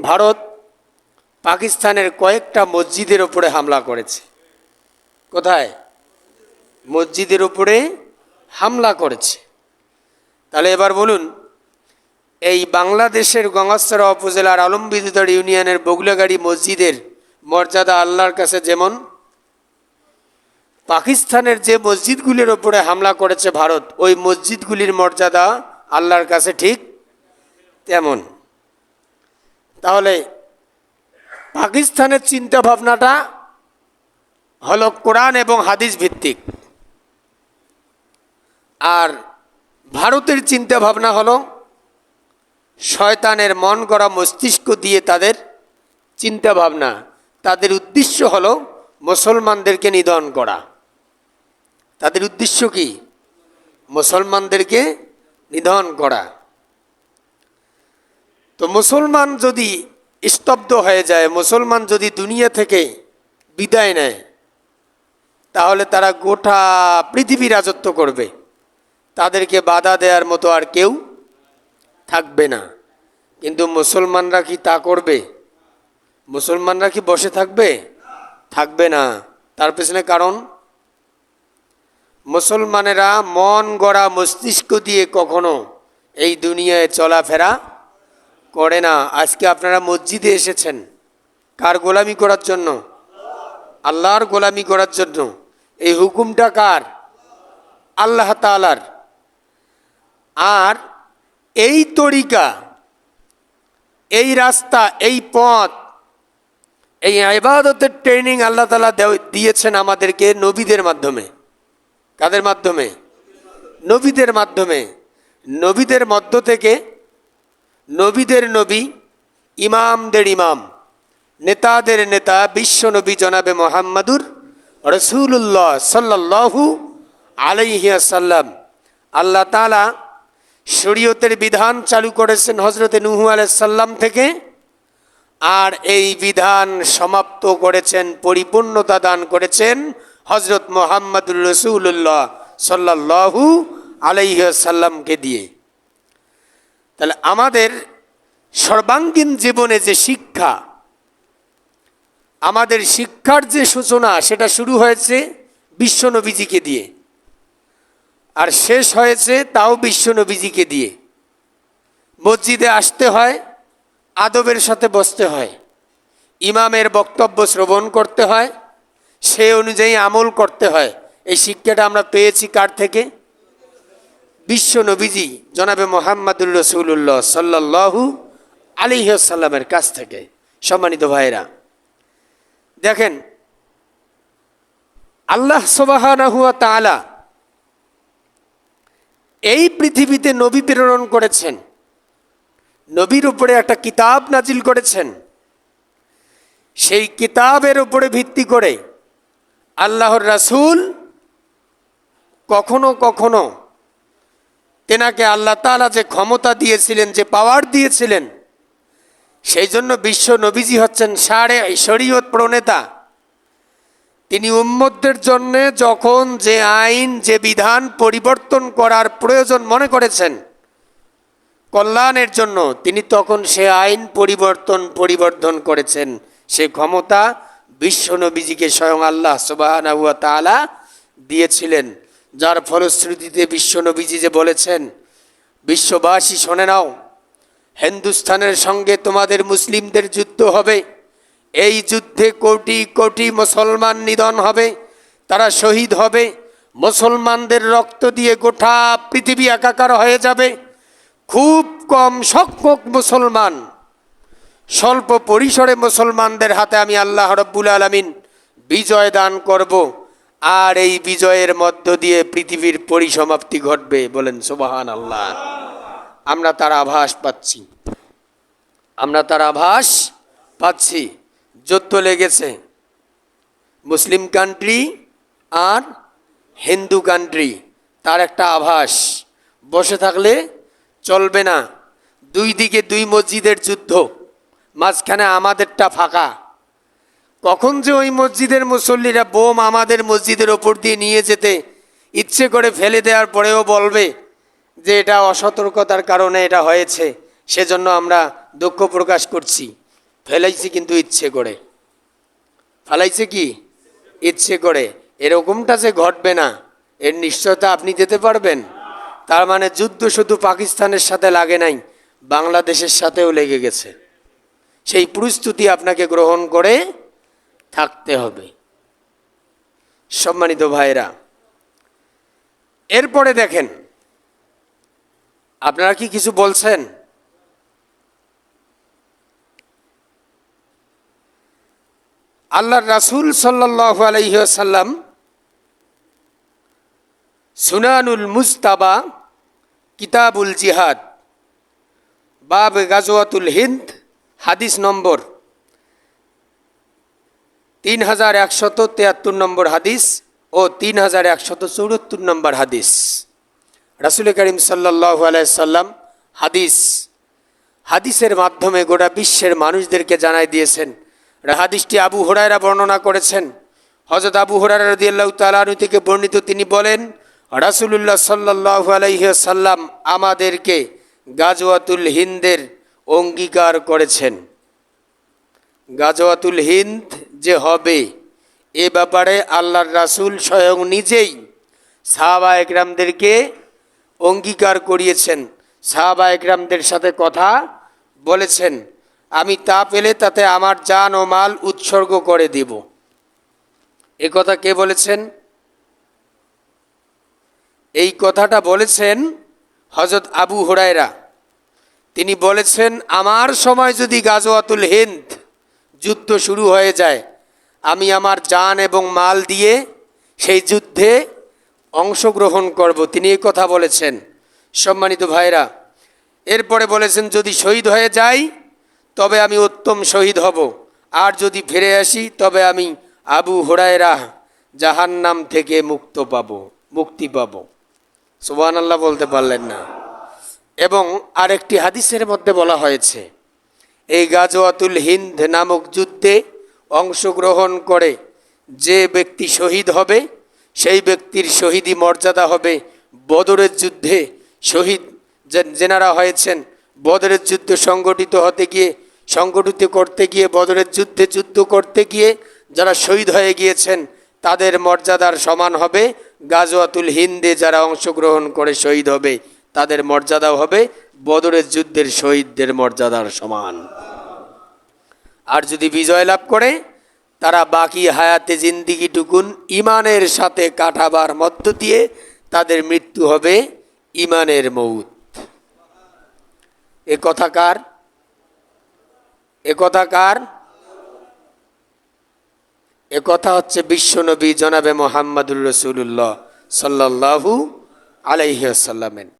ভারত পাকিস্তানের কয়েকটা মসজিদের উপরে হামলা করেছে। কোথায়? মসজিদের উপরে হামলা করেছে। তাহলে এবার বলুন, এই বাংলাদেশের গঙ্গাছড়া উপজেলার আলমবিদ্যুৎ ইউনিয়নের বগুলাগাড়ি মসজিদের মর্যাদা আল্লাহর কাছে যেমন, পাকিস্তানের যে মসজিদগুলির ওপরে হামলা করেছে ভারত, ওই মসজিদগুলির মর্যাদা আল্লাহর কাছে ঠিক তেমন। তাহলে পাকিস্তানের চিন্তা ভাবনাটা হলো কোরআন এবং হাদিস ভিত্তিক, আর ভারতের চিন্তা ভাবনা হলো শয়তানের মন গড়া মস্তিষ্ক দিয়ে তাদের চিন্তা ভাবনা। তাদের উদ্দেশ্য হলো মুসলমানদেরকে নিধন করা। তাদের উদ্দেশ্য কি? মুসলমানদেরকে নিধন করা। তো মুসলমান যদি স্তব্ধ হয়ে যায়, মুসলমান যদি দুনিয়া থেকে বিদায় নেয়, তাহলে তারা গোটা পৃথিবী রাজত্ব করবে। তাদেরকে বাধা দেওয়ার মতো আর কেউ থাকবে না। কিন্তু মুসলমানরা কি তা করবে? মুসলমানরা কি বসে থাকবে? থাকবে না। তার পেছনে কারণ, মুসলমানেরা মন গড়া মস্তিষ্ক দিয়ে কখনো এই দুনিয়ায় চলাফেরা করে না। আজকে আপনারা মসজিদে এসেছেন কার গোলামি করার জন্য? আল্লাহর গোলামি করার জন্য। এই হুকুমটা কার? আল্লাহ তাআলার। আর এই তরিকা, এই রাস্তা, এই পথ, এই ইবাদতের ট্রেনিং আল্লাহ তাআলা দিয়েছেন আমাদেরকে নবীদের মাধ্যমে। কাদের মাধ্যমে? নবীদের মাধ্যমে। নবীদের মধ্য থেকে নবীদের নবী, ইমামদের ইমাম, নেতাদের নেতা বিশ্ব নবী জনাবে মুহাম্মাদুর রাসূলুল্লাহ সাল্লাল্লাহু আলাইহি ওয়াসাল্লাম। আল্লাহ তাআলা শরীয়তের বিধান চালু করেছেন হযরতে নূহ আলাইহিস সালাম থেকে, আর এই বিধান সমাপ্ত করেছেন, পরিপূর্ণতা দান করেছেন হযরত মুহাম্মাদুর রাসূলুল্লাহ সাল্লাল্লাহু আলাইহি ওয়াসাল্লামকে দিয়ে। তাহলে আমাদের সর্বাঙ্গীন জীবনে যে শিক্ষা, আমাদের শিক্ষার যে সূচনা, সেটা শুরু হয়েছে বিশ্ব নবীজিকে দিয়ে, আর শেষ হয়েছে তাও বিশ্ব নবীজিকে দিয়ে। মসজিদে আসতে হয়, আদবের সাথে বসতে হয়, ইমামের বক্তব্য শ্রবণ করতে হয়, সে অনুযায়ী আমল করতে হয়। এই শিক্ষাটা আমরা পেয়েছি কার থেকে? বিশ্ব নবীজি জনাবে মুহাম্মাদুর রাসূলুল্লাহ সাল্লাল্লাহু আলাইহি ওয়াসাল্লামের কাছ থেকে। সম্মানিত ভাইরা, দেখেন আল্লাহ সুবহানাহু ওয়া তাআলা এই পৃথিবীতে নবী প্রেরণ করেছেন, নবীর উপরে একটা কিতাব নাজিল করেছেন। সেই কিতাবের উপরে ভিত্তি করে আল্লাহর রাসূল কখনো কখনো তেনাকে আল্লাহ তাআলা যে ক্ষমতা দিয়েছিলেন, যে পাওয়ার দিয়েছিলেন, সেই জন্য বিশ্ব নবীজি হচ্ছেন শরীয়ত প্রণেতা। তিনি উম্মতদের জন্য যখন যে আইন, যে বিধান পরিবর্তন করার প্রয়োজন মনে করেছেন কল্যাণের জন্য, তিনি তখন সে আইন পরিবর্তন করেছেন। সে ক্ষমতা বিশ্ব নবীজিকে স্বয়ং আল্লাহ সুবহানাহু ওয়া তাআলা দিয়েছিলেন। যার ফলশ্রুতিতে বিশ্ব নবীজি যে বলেছেন, বিশ্ববাসী শুনে নাও, হিন্দুস্তানের সঙ্গে তোমাদের মুসলিমদের যুদ্ধ হবে। এই যুদ্ধে কোটি কোটি মুসলমান নিধন হবে, তারা শহীদ হবে। মুসলমানদের রক্ত দিয়ে গোটা পৃথিবী একাকার হয়ে যাবে। খুব কম সংখ্যক মুসলমান, স্বল্প পরিসরে মুসলমানদের হাতে আমি আল্লাহ রাব্বুল আলামিন বিজয় দান করব, আর এই বিজয়ের মধ্য দিয়ে পৃথিবীর পরিসমাপ্তি ঘটবে। বলেন সুবহানাল্লাহ। আমরা তার আভাস পাচ্ছি, আমরা তার আভাস পাচ্ছি। যুদ্ধ লেগেছে মুসলিম কান্ট্রি আর হিন্দু কান্ট্রি, তার একটা আভাস। বসে থাকলে চলবে না। দুই দিকে দুই মসজিদের যুদ্ধ, মাঝখানে আমাদেরটা ফাঁকা। কখন যে ওই মসজিদের মুসল্লিরা বোম আমাদের মসজিদের ওপর দিয়ে নিয়ে যেতে ইচ্ছে করে ফেলে দেওয়ার পরেও বলবে যে এটা অসতর্কতার কারণে এটা হয়েছে, সেজন্য আমরা দুঃখ প্রকাশ করছি, ফেলাইছে কিন্তু ইচ্ছে করে, ফালাইছে কি ইচ্ছে করে। এরকমটা যে ঘটবে না এর নিশ্চয়তা আপনি দিতে পারবেন? তার মানে যুদ্ধ শুধু পাকিস্তানের সাথে লাগে নাই, বাংলাদেশের সাথেও লেগে গেছে। সেই প্রস্তুতি আপনাকে গ্রহণ করে থাকতে হবে। সম্মানিত ভাইরা, এরপরে দেখেন, আপনারা কি কিছু বলছেন? আল্লাহর রাসূল সাল্লাল্লাহু আলাইহি ওয়াসাল্লাম সুনানুল মুজতাবা কিতাবুল জিহাদ বাব গাজওয়াতুল হিন্দ হাদিস নম্বর 3173 নম্বর হাদিস ও 3174 নম্বর হাদিস, রাসূল করিম সাল্লাল্লাহু আলাইহি সাল্লাম হাদিসের মাধ্যমে গোটা বিশ্বের মানুষদেরকে জানাই দিয়েছেন। হাদিসটি আবু হুরায়রা বর্ণনা করেছেন। হযরত আবু হুরায়রা রাদিয়াল্লাহু তাআলা আনহু থেকে বর্ণিত, তিনি বলেন, রাসূলুল্লাহ সাল্লাল্লাহু আলাইহি ওয়াসাল্লাম আমাদেরকে গাজওয়াতুল হিন্দের অঙ্গীকার করেছেন। গাজওয়াতুল হিন্দ যে হবে এ ব্যাপারে আল্লাহর রাসূল স্বয়ং নিজেই সাহাবা একরামদেরকে অঙ্গীকার করিয়েছেন, সাহাবা একরামদের সাথে কথা বলেছেন, আমি তা পেলে তাতে আমার জান ও মাল উৎসর্গ করে দিব। এ কথা কে বলেছেন? এই কথাটা বলেছেন হযরত আবু হুরায়রা। তিনি বলেছেন, আমার সময় যদি গাজওয়াতুল হিন্দ যুদ্ধ শুরু হয়ে যায়, আমি আমার জান এবং মাল দিয়ে সেই যুদ্ধে অংশগ্রহণ করব। তিনি এই কথা বলেছেন। সম্মানিত ভাইরা, এরপরে বলেছেন, যদি শহীদ হয়ে যাই তবে আমি উত্তম শহীদ হব, আর যদি ফিরে আসি তবে আমি আবু হুরায়রা জাহান্নাম থেকে মুক্তি পাব। সুবহানাল্লাহ বলতে পারলেন না? এবং আরেকটি হাদিসের মধ্যে বলা হয়েছে, এই গাজওয়াতুল হিন্দ নামক যুদ্ধে অংশগ্রহণ করে যে ব্যক্তি শহীদ হবে সেই ব্যক্তির শহীদি মর্যাদা হবে বদরের যুদ্ধে শহীদ যেনারা হয়েছেন, বদরের যুদ্ধ সংগঠিত করতে গিয়ে বদরের যুদ্ধ করতে গিয়ে যারা শহীদ হয়ে গিয়েছেন তাদের মর্যাদার সমান হবে। গাজওয়াতুল হিন্দে যারা অংশগ্রহণ করে শহীদ হবে তাদের মর্যাদাও হবে বদরের যুদ্ধের শহীদদের মর্যাদার সমান। আর যদি বিজয় লাভ করে তারা বাকি হায়াতে জিন্দিগিটুকুন ইমানের সাথে কাটাবার মধ্য দিয়ে তাদের মৃত্যু হবে ইমানের মউত। এ কথা কার? এ কথা হচ্ছে বিশ্বনবী জনাবে মুহাম্মদুর রাসূলুল্লাহ সাল্লাল্লাহু আলাইহি ওয়াসাল্লামের।